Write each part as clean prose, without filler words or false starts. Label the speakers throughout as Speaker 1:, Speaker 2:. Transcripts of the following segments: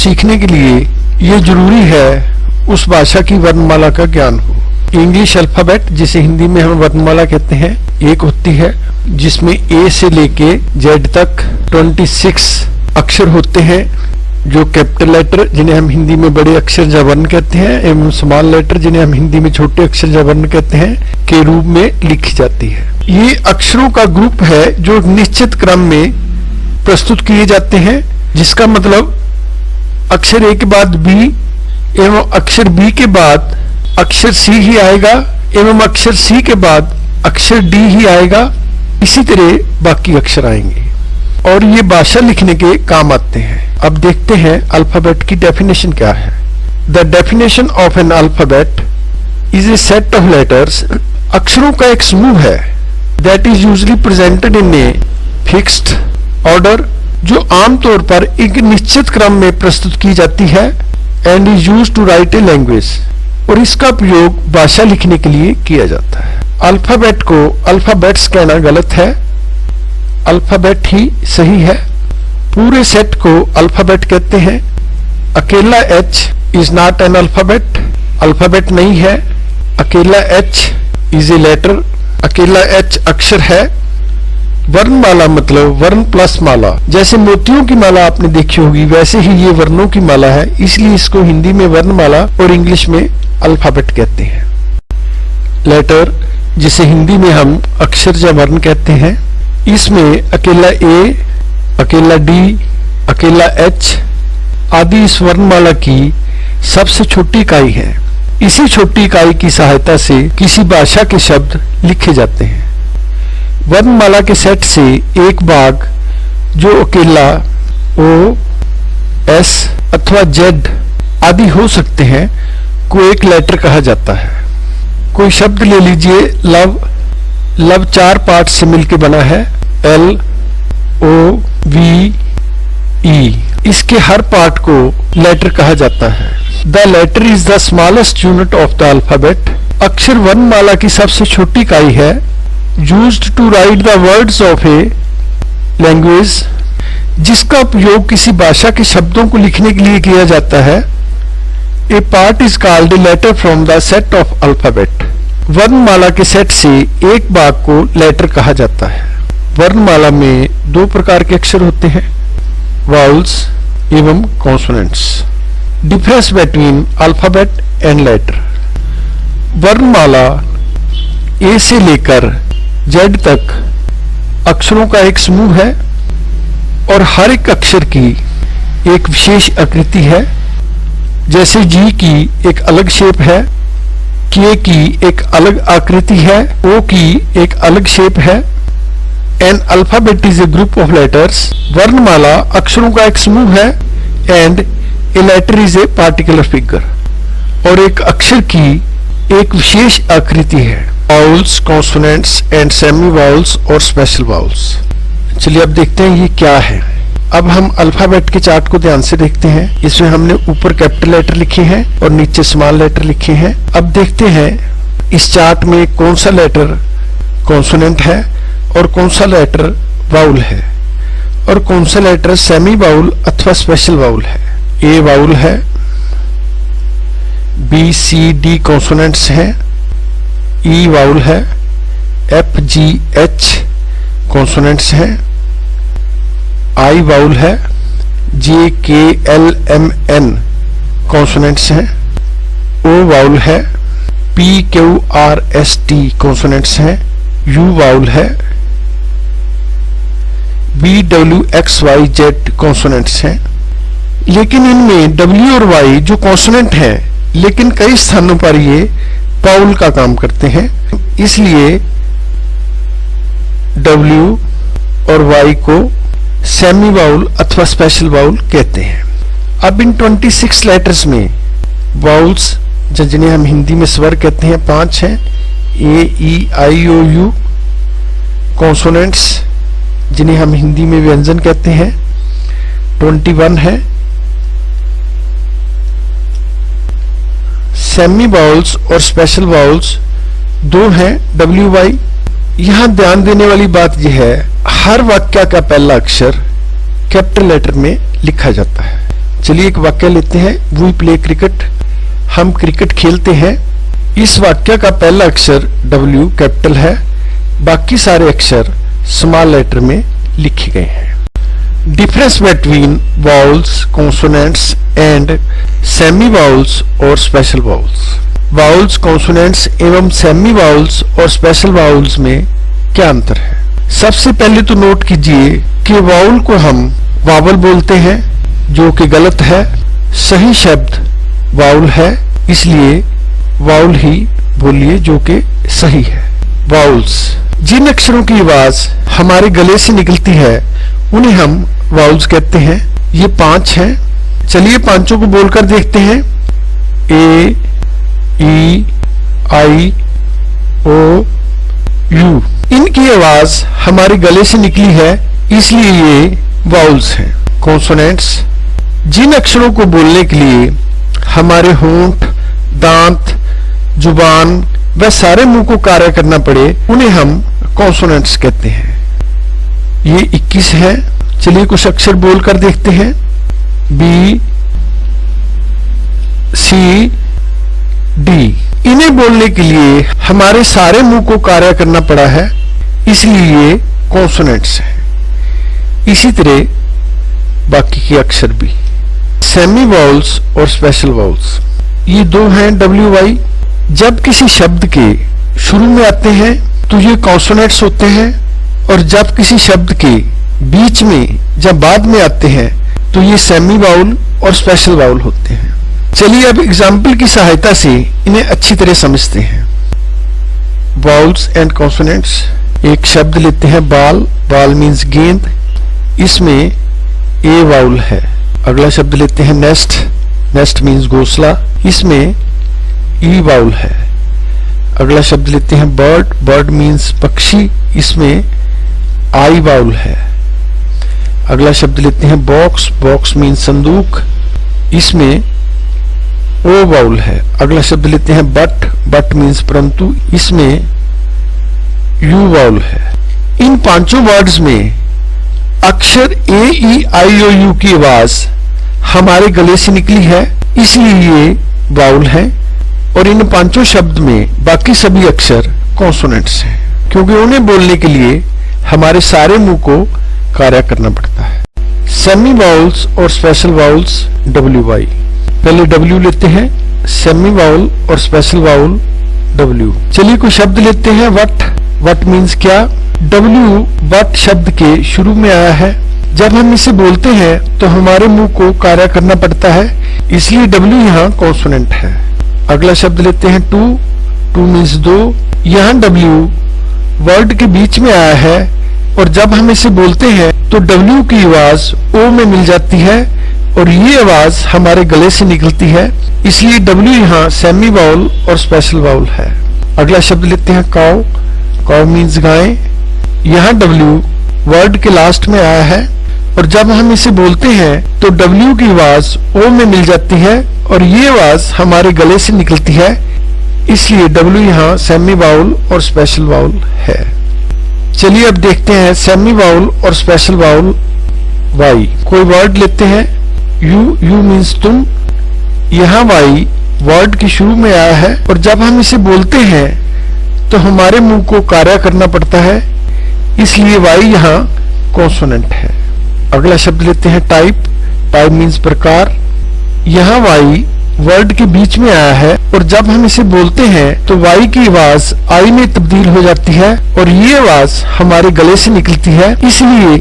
Speaker 1: सीखने के लिए ये जरूरी है उस भाषा की वर्णमाला का ज्ञान हो। इंग्लिश अल्फाबेट, जिसे हिंदी में हम वर्णमाला कहते हैं, एक होती है जिसमें ए से लेके जेड तक 26 अक्षर होते हैं, जो कैपिटल लेटर जिन्हें हम हिंदी में बड़े अक्षर या वर्ण कहते हैं एवं स्मॉल लेटर जिन्हें हम हिंदी में छोटे अक्षर या वर्ण कहते हैं के रूप में लिखी जाती है। ये अक्षरों का ग्रुप है जो निश्चित क्रम में प्रस्तुत किए जाते हैं, जिसका मतलब अक्षर ए के बाद बी एवं अक्षर बी के बाद अक्षर सी ही आएगा एवं अक्षर सी के बाद अक्षर डी ही आएगा। इसी तरह बाकी अक्षर आएंगे और ये भाषा लिखने के काम आते हैं। अब देखते हैं अल्फाबेट की डेफिनेशन क्या है। The definition of an alphabet is a set of letters. अक्षरों का एक समूह है that is usually presented in a fixed order, जो आमतौर पर एक निश्चित क्रम में प्रस्तुत की जाती है, and is used to write a language, और इसका उपयोग भाषा लिखने के लिए किया जाता है। अल्फाबेट को अल्फाबेट्स कहना गलत है, अल्फाबेट ही सही है। पूरे सेट को अल्फाबेट कहते हैं। अकेला H is not an alphabet, alphabet नहीं है। अकेला एच इज ए लेटर, अकेला एच अक्षर है। वर्णमाला मतलब वर्ण प्लस माला, जैसे मोतियों की माला आपने देखी होगी वैसे ही ये वर्णों की माला है, इसलिए इसको हिंदी में वर्णमाला और इंग्लिश में अल्फाबेट कहते हैं। लेटर, जिसे हिंदी में हम अक्षर या वर्ण कहते हैं, इसमें अकेला ए, अकेला डी, अकेला एच आदि इस वर्णमाला की सबसे छोटी इकाई है। इसी छोटी इकाई की सहायता से किसी भाषा के शब्द लिखे जाते हैं। वर्णमाला के सेट से एक भाग जो अकेला ओ, एस अथवा जेड आदि हो सकते हैं को एक लेटर कहा जाता है। कोई शब्द ले लीजिए, लव। लव 4 पार्ट से मिलकर बना है, एल ओ वी ई। इसके हर पार्ट को लेटर कहा जाता है। The letter is the smallest unit of the alphabet. अक्षर वर्णमाला की सबसे छोटी इकाई है। Used to write the words of a language, जिसका उपयोग किसी भाषा के शब्दों को लिखने के लिए किया जाता है। A part is called a letter from the set of alphabet. वर्णमाला के सेट से एक भाग को लेटर कहा जाता है। वर्णमाला में 2 प्रकार के अक्षर होते हैं, वाउल्स एवं consonants. Difference between alphabet and later. वर्णमाला ए से लेकर जेड तक अक्षरों का एक समूह है और हर एक अक्षर की एक विशेष आकृति है। जैसे जी की एक अलग शेप है, के की एक अलग आकृति है, ओ की एक अलग शेप है। An alphabet is a group of letters. वर्णमाला अक्षरों का एक समूह है, and a letter is a particular figure, और एक अक्षर की एक विशेष आकृति है। Vowels, consonants and semi vowels और स्पेशल वाउल्स। चलिए अब देखते हैं ये क्या है। अब हम अल्फाबेट के चार्ट को ध्यान से देखते हैं। इसमें हमने ऊपर कैपिटल लेटर लिखे हैं और नीचे स्मॉल लेटर लिखे हैं। अब देखते हैं इस चार्ट में कौन सा लेटर कॉन्सोनेंट है और कौन सा लेटर वाउल है और कौन सा लेटर सेमी वाउल अथवा स्पेशल वाउल है। ए वाउल है, बी सी डी कॉन्सोनेंट्स हैं, ई वाउल है, एफ जी एच कॉन्सोनेंट्स हैं, आई वाउल है, जे के एल एम एन कॉन्सोनेंट्स हैं, ओ वाउल है, P Q R S T consonants हैं, यू वाउल है, B W X Y Z consonants हैं। लेकिन इनमें डब्ल्यू और वाई जो कॉन्सोनेंट हैं, लेकिन कई स्थानों पर ये वाउल का काम करते हैं, इसलिए डब्ल्यू और वाई को सेमी वाउल अथवा स्पेशल वाउल कहते हैं। अब इन 26 लेटर्स में वाउल्स जिन्हें हम हिंदी में स्वर कहते हैं 5 हैं, ए ई आई ओ यू। कॉन्सोनेंट्स जिन्हें हम हिंदी में व्यंजन कहते हैं 21 है। सेमी वाउल्स और स्पेशल वाउल्स 2 हैं, डब्ल्यू वाई। यहां ध्यान देने वाली बात यह है, हर वाक्य का पहला अक्षर कैपिटल लेटर में लिखा जाता है। चलिए एक वाक्य लेते हैं, वी प्ले क्रिकेट, हम क्रिकेट खेलते हैं। इस वाक्य का पहला अक्षर W कैपिटल है, बाकी सारे अक्षर स्मॉल लेटर में लिखे गए हैं। Difference between vowels, consonants and semi vowels और स्पेशल वाउल्स। वाउल्स, कॉन्सोनेंट्स एवं सेमी वाउल्स और स्पेशल वाउल्स में क्या अंतर है? सबसे पहले तो नोट कीजिए कि वाउल को हम वावल बोलते हैं, जो कि गलत है। सही शब्द वाउल है, इसलिए वाउल ही बोलिए, जो कि सही है। वाउल्स, जिन अक्षरों की आवाज हमारे गले से निकलती है उन्हें हम वाउल्स कहते हैं। ये 5 हैं। चलिए पांचों को बोलकर देखते हैं। ए, ई, आई, ओ, यू। इनकी आवाज हमारे गले से निकली है, इसलिए ये वाउल्स हैं। कॉन्सोनेंट्स, जिन अक्षरों को बोलने के लिए हमारे होंठ, दांत, जुबान व सारे मुंह को कार्य करना पड़े उन्हें हम कॉन्सोनेंट्स कहते हैं। ये 21 है। चलिए कुछ अक्षर बोलकर देखते हैं। बी, सी, डी। इन्हें बोलने के लिए हमारे सारे मुंह को कार्य करना पड़ा है, इसलिए ये कॉन्सोनेंट्स हैं। इसी तरह बाकी के अक्षर भी। सेमी वाउल्स और स्पेशल वाउल्स, ये 2 हैं WY। जब किसी शब्द के शुरू में आते हैं तो ये कॉन्सोनेंट्स होते हैं, और जब किसी शब्द के बीच में जब बाद में आते हैं तो ये सेमी वाउल और स्पेशल वाउल होते हैं। चलिए अब एग्जाम्पल की सहायता से इन्हें अच्छी तरह समझते हैं। Vowels and consonants. एक शब्द लेते हैं, बाल। बाल मीन्स गेंद, इसमें ए वाउल है। अगला शब्द लेते हैं, नेस्ट। नेस्ट मीन्स घोंसला, इसमें ई वाउल है। अगला शब्द लेते हैं, बर्ड। बर्ड मीन्स पक्षी, इसमें आई वाउल है। अगला शब्द लेते हैं, बॉक्स। बॉक्स मीन्स संदूक, इसमें ओ वाउल है। अगला शब्द लेते हैं, बट। बट मीन्स परंतु, इसमें यू वाउल है। इन पांचों वर्ड्स में अक्षर ए, ई, आई, ओ, यू की आवाज हमारे गले से निकली है, इसलिए ये वाउल है। और इन पांचों शब्द में बाकी सभी अक्षर कॉन्सोनेंट्स हैं, क्योंकि उन्हें बोलने के लिए हमारे सारे मुंह को कार्य करना पड़ता है। सेमी वाउल्स और स्पेशल वाउल्स WY। पहले W लेते हैं, सेमी वाउल और स्पेशल वाउल W। चलिए कोई शब्द लेते हैं, वट। वट मीन्स क्या? W वट शब्द के शुरू में आया है। जब हम इसे बोलते हैं तो हमारे मुंह को कार्य करना पड़ता है, इसलिए W यहाँ कॉन्सोनेंट है। अगला शब्द लेते हैं, टू। Two means 2। यहाँ W वर्ड के बीच में आया है, और जब हम इसे बोलते हैं तो W की आवाज O में मिल जाती है, और ये आवाज हमारे गले से निकलती है, इसलिए W यहाँ सेमी वाउल और स्पेशल वाउल है। अगला शब्द लेते हैं, काउ। काउ मीन्स गाय। यहाँ W वर्ड के लास्ट में आया है, और जब हम इसे बोलते हैं तो W की आवाज O में मिल जाती है, और ये आवाज हमारे गले से निकलती है, इसलिए W यहाँ सेमी वाउल और स्पेशल वाउल है। चलिए अब देखते हैं सेमी वाउल और स्पेशल वाउल Y। कोई वर्ड लेते हैं, यू। यू मीन्स तुम। यहाँ Y वर्ड के शुरू में आया है, और जब हम इसे बोलते हैं तो हमारे मुंह को कार्य करना पड़ता है, इसलिए Y यहाँ कॉन्सोनेंट है। अगला शब्द लेते हैं, टाइप। टाइप मीन्स प्रकार। यहाँ Y वर्ड के बीच में आया है, और जब हम इसे बोलते हैं तो Y की आवाज I में तब्दील हो जाती है, और ये आवाज हमारे गले से निकलती है, इसलिए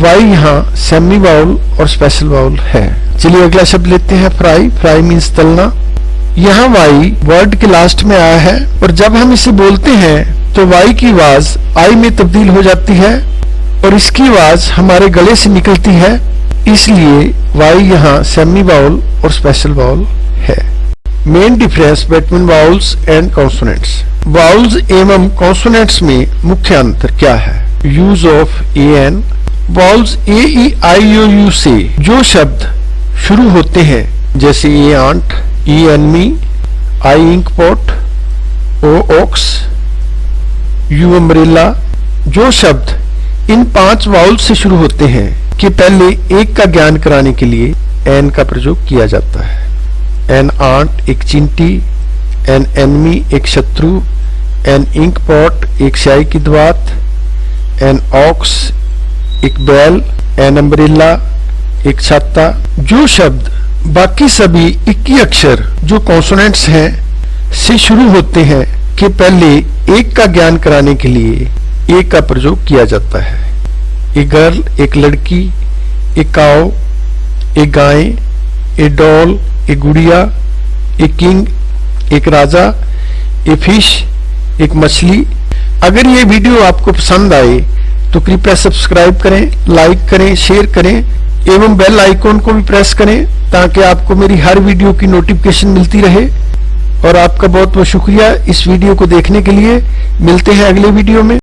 Speaker 1: Y यहाँ सेमी वाउल और स्पेशल वाउल है। चलिए अगला शब्द लेते हैं, फ्राई। फ्राई मीन्स तलना। यहाँ Y वर्ड के लास्ट में आया है, और जब हम इसे बोलते हैं तो Y की आवाज I में तब्दील हो जाती है, और इसकी आवाज हमारे गले से निकलती है, इसलिए Y यहाँ सेमी वाउल और स्पेशल वाउल है। Main difference between vowels and consonants. Vowels एवं कॉन्सोनेंट्स में मुख्य अंतर क्या है? Use of AN। Vowels A, E, I, O, U से जो शब्द शुरू होते हैं, जैसे A ant, E enemy, I ink pot, O ox, U umbrella. जो शब्द इन 5 वाउल्स से शुरू होते हैं कि पहले एक का ज्ञान कराने के लिए एन का प्रयोग किया जाता है। एन आंट एक चींटी, एन एनमी एक शत्रु, एन इंक पॉट एक स्याही की दवात, एन ऑक्स एक बैल, एन अम्ब्रेला एक छाता। जो शब्द बाकी सभी 21 अक्षर जो कॉन्सोनेंट्स हैं से शुरू होते हैं के पहले एक का ज्ञान कराने के लिए एक का प्रयोग किया जाता है। ए गर्ल एक लड़की, ए काऊ एक गाय, ए डॉल एक गुड़िया, ए किंग एक राजा, ए फिश एक मछली। अगर ये वीडियो आपको पसंद आए तो कृपया सब्सक्राइब करें, लाइक करें, शेयर करें एवं बेल आइकॉन को भी प्रेस करें ताकि आपको मेरी हर वीडियो की नोटिफिकेशन मिलती रहे। और आपका बहुत बहुत शुक्रिया इस वीडियो को देखने के लिए। मिलते हैं अगले वीडियो में।